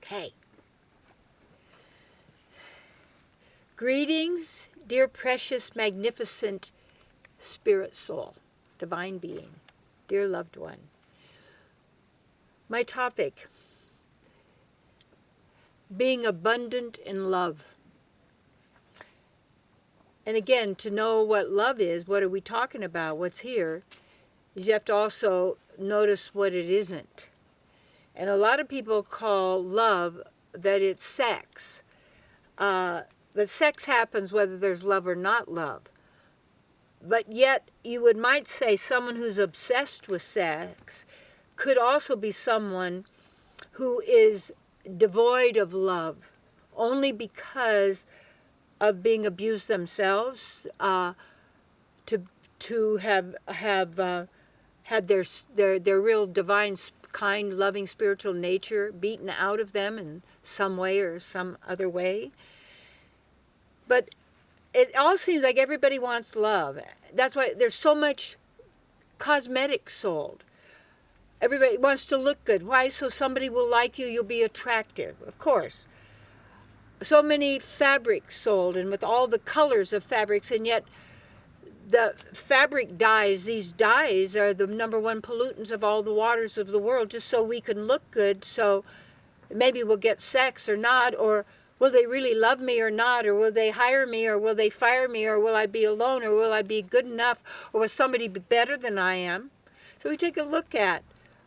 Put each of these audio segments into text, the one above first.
Okay. Greetings, dear precious, magnificent spirit soul, divine being, dear loved one. My topic, being abundant in love. And again, to know what love is, what are we talking about, what's here, you have to also notice what it isn't. And a lot of people call love that it's sex. But sex happens whether there's love or not love. But yet, might say someone who's obsessed with sex could also be someone who is devoid of love, only because of being abused themselves, to have had their real divine, kind, loving, spiritual nature beaten out of them in some way or some other way. But it all seems like everybody wants love. That's why there's so much cosmetics sold. Everybody wants to look good. Why? So somebody will like you, you'll be attractive. Of course. So many fabrics sold, and with all the colors of fabrics, and yet the fabric dyes, these dyes are the #1 pollutants of all the waters of the world, just so we can look good, so maybe we'll get sex or not, or will they really love me or not, or will they hire me, or will they fire me, or will I be alone, or will I be good enough, or will somebody be better than I am? So we take a look at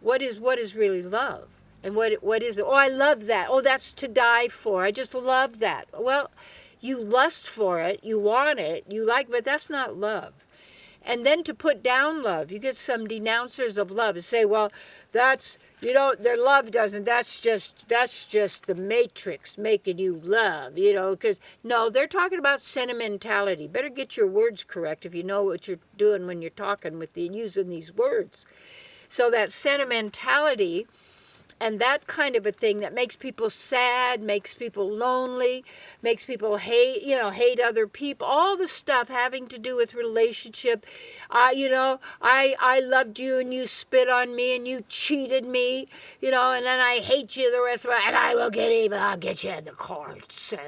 what is really love, and what is it? Oh, I love that. Oh, that's to die for. I just love that. Well, you lust for it, you want it, you like, but that's not love. And then to put down love, you get some denouncers of love and say, well, that's, their love doesn't, that's just the matrix making you love, because, no, they're talking about sentimentality. Better get your words correct if you know what you're doing when you're talking using these words. So that sentimentality and that kind of a thing that makes people sad, makes people lonely, makes people hate other people, all the stuff having to do with relationship. I loved you and you spit on me and you cheated me, and then I hate you the rest of my life, and I will get even. I'll get you in the courts and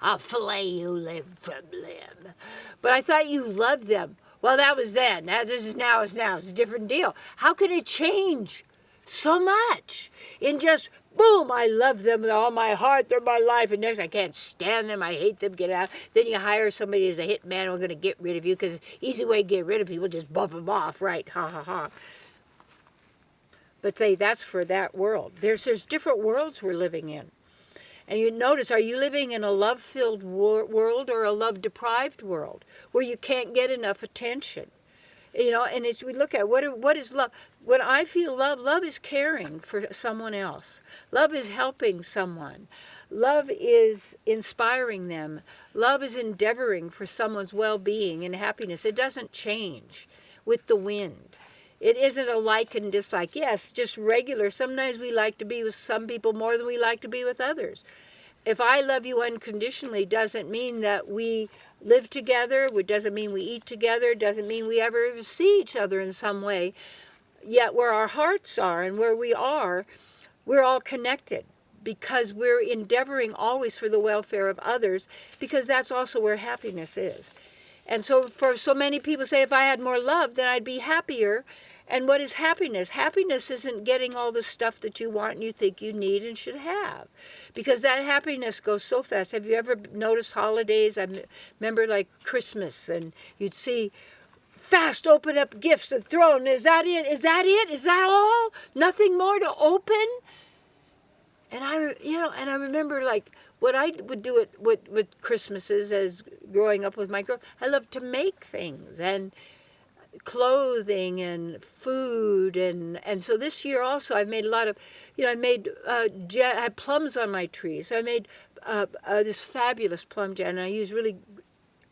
I'll fillet you limb from limb. But I thought you loved them. Well, that was then. Now this is now. It's a different deal. How could it change so much in just, boom, I love them with all my heart, they're my life, and next I can't stand them, I hate them, get out. Then you hire somebody as a hit man, we're going to get rid of you, because easy way to get rid of people, just bump them off, right, ha ha ha. But say, that's for that world. There's different worlds we're living in. And you notice, are you living in a love-filled world or a love-deprived world, where you can't get enough attention? And as we look at what is love, when I feel love is caring for someone else. Love is helping someone. Love is inspiring them. Love is endeavoring for someone's well-being and happiness. It doesn't change with the wind. It isn't a like and dislike. Yes, just regular. Sometimes we like to be with some people more than we like to be with others. If I love you unconditionally, doesn't mean that we live together, it doesn't mean we eat together, it doesn't mean we ever see each other in some way. Yet where our hearts are and where we are, we're all connected, because we're endeavoring always for the welfare of others, because that's also where happiness is. And so for so many people say, if I had more love, then I'd be happier. And what is happiness? Happiness isn't getting all the stuff that you want and you think you need and should have, because that happiness goes so fast. Have you ever noticed holidays? I remember like Christmas, and you'd see fast open up gifts and throw them. Is that it? Is that it? Is that all? Nothing more to open? And I remember like what I would do with Christmases as growing up with my girl. I loved to make things and clothing and food, and so this year also I've made a lot of, I had plums on my tree, so I made this fabulous plum jam, and I use really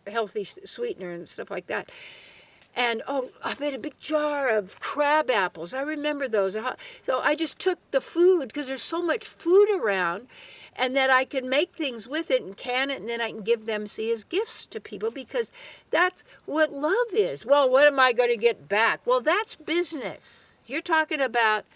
healthy sweetener and stuff like that. And I made a big jar of crab apples. I remember those. So I just took the food, because there's so much food around, and that I can make things with it and can it, and then I can give them, as gifts to people, because that's what love is. Well, what am I going to get back? Well, that's business. You're talking about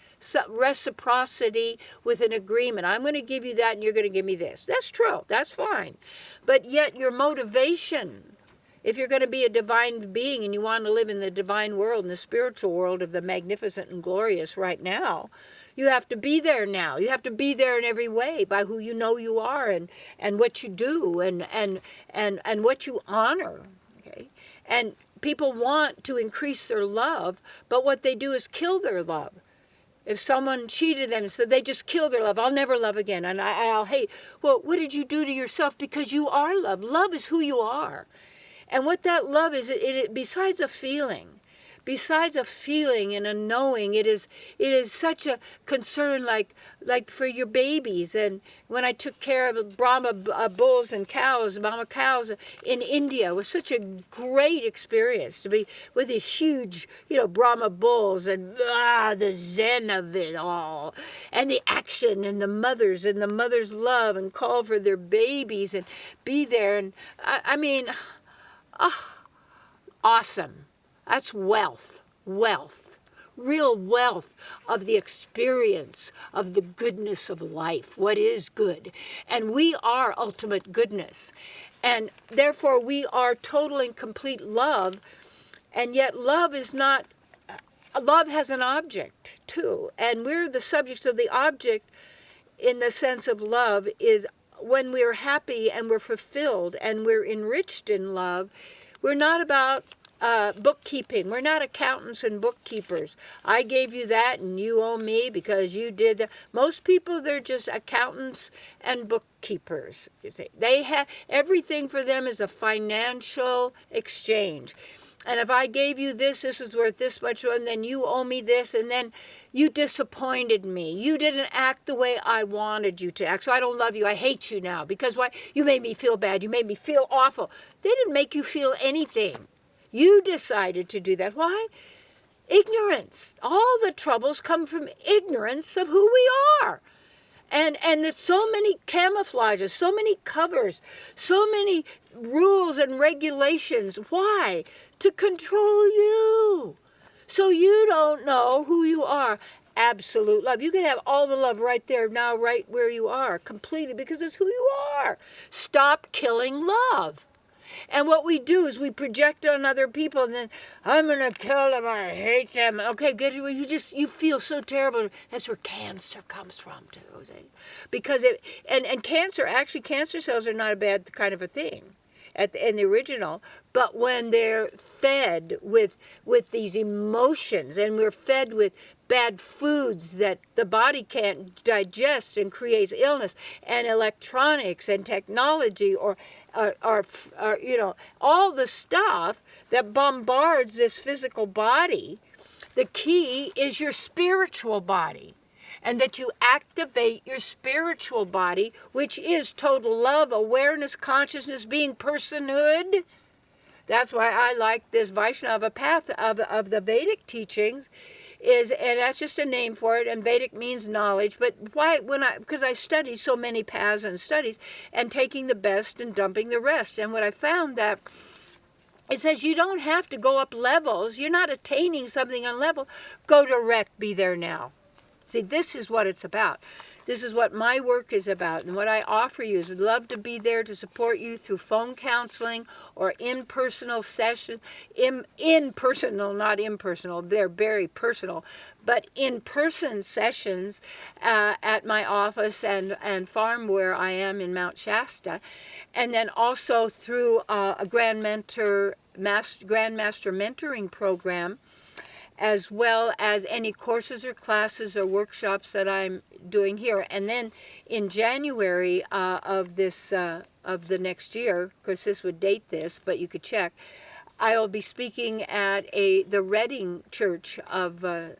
reciprocity with an agreement. I'm going to give you that and you're going to give me this. That's true. That's fine. But yet your motivation, if you're going to be a divine being and you want to live in the divine world, in the spiritual world of the magnificent and glorious right now, you have to be there now. You have to be there in every way by who you know you are and what you do and what you honor. Okay? And people want to increase their love, but what they do is kill their love. If someone cheated them, so they just kill their love. I'll never love again, and I'll hate. Well, what did you do to yourself? Because you are love. Love is who you are. And what that love is, it besides a feeling, and a knowing, it is such a concern, like for your babies. And when I took care of Brahma bulls and cows, mama cows in India, it was such a great experience to be with these huge, Brahma bulls and the zen of it all, and the action and the mothers love and call for their babies and be there. And I mean, awesome. That's wealth, real wealth of the experience of the goodness of life, what is good. And we are ultimate goodness. And therefore we are total and complete love. And yet love is not, love has an object too. And we're the subjects of the object in the sense of love is when we're happy and we're fulfilled and we're enriched in love. We're not about bookkeeping. We're not accountants and bookkeepers. I gave you that and you owe me because you did that. Most people, they're just accountants and bookkeepers. You see, they have everything for them is a financial exchange. And if I gave you this, this was worth this much, and then you owe me this, and then you disappointed me. You didn't act the way I wanted you to act, so I don't love you. I hate you now. Because why? You made me feel bad. You made me feel awful. They didn't make you feel anything. You decided to do that. Why? Ignorance. All the troubles come from ignorance of who we are. And there's so many camouflages, so many covers, so many rules and regulations. Why? To control you. So you don't know who you are. Absolute love. You can have all the love right there now, right where you are, completely, because it's who you are. Stop killing love. And what we do is we project on other people, and then I'm going to kill them, I hate them. Okay, you feel so terrible. That's where cancer comes from, too. Because cancer cells are not a bad kind of a thing in the original, but when they're fed with these emotions, and we're fed with bad foods that the body can't digest and creates illness, and electronics and technology or all the stuff that bombards this physical body, the key is your spiritual body. And that you activate your spiritual body, which is total love, awareness, consciousness, being personhood. That's why I like this Vaishnava path of the Vedic teachings, and that's just a name for it, and Vedic means knowledge. But why? Because I study so many paths and studies, and taking the best and dumping the rest. And what I found that it says you don't have to go up levels. You're not attaining something on level. Go direct, be there now. See, this is what it's about. This is what my work is about. And what I offer you is would love to be there to support you through phone counseling or in-personal sessions. In-personal, not impersonal. They're very personal. But in-person sessions at my office and farm where I am in Mount Shasta. And then also through a Grandmaster mentoring program, as well as any courses or classes or workshops that I'm doing here. And then in January of the next year, of course this would date this, but you could check, I will be speaking at the Reading Church of, the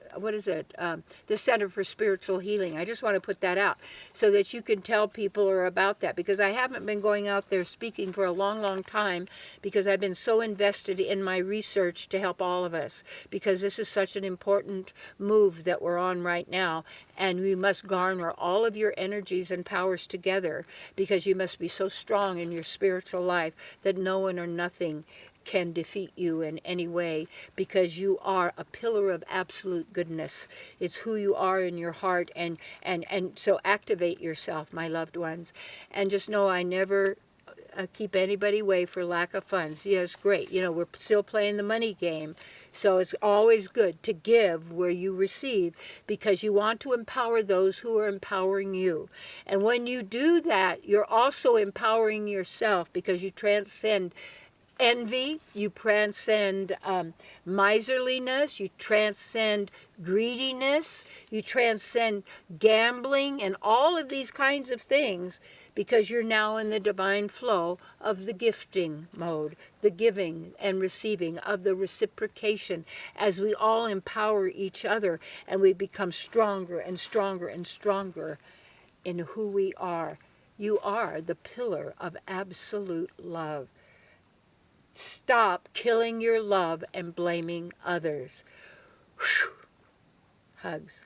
Center for Spiritual Healing. I just want to put that out so that you can tell people about that, because I haven't been going out there speaking for a long, long time because I've been so invested in my research to help all of us, because this is such an important move that we're on right now, and we must garner all of your energies and powers together, because you must be so strong in your spiritual life that no one or nothing can defeat you in any way, because you are a pillar of absolute goodness. It's who you are in your heart, and so activate yourself, my loved ones, and just know I never keep anybody away for lack of funds. Yes, great. You know, we're still playing the money game. So it's always good to give where you receive, because you want to empower those who are empowering you. And when you do that, you're also empowering yourself, because you transcend envy, you transcend miserliness, you transcend greediness, you transcend gambling and all of these kinds of things, because you're now in the divine flow of the gifting mode, the giving and receiving, of the reciprocation, as we all empower each other and we become stronger and stronger and stronger in who we are. You are the pillar of absolute love. Stop killing your love and blaming others. Whew. Hugs.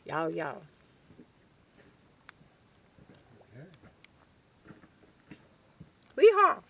Yow, yow. Weehaw.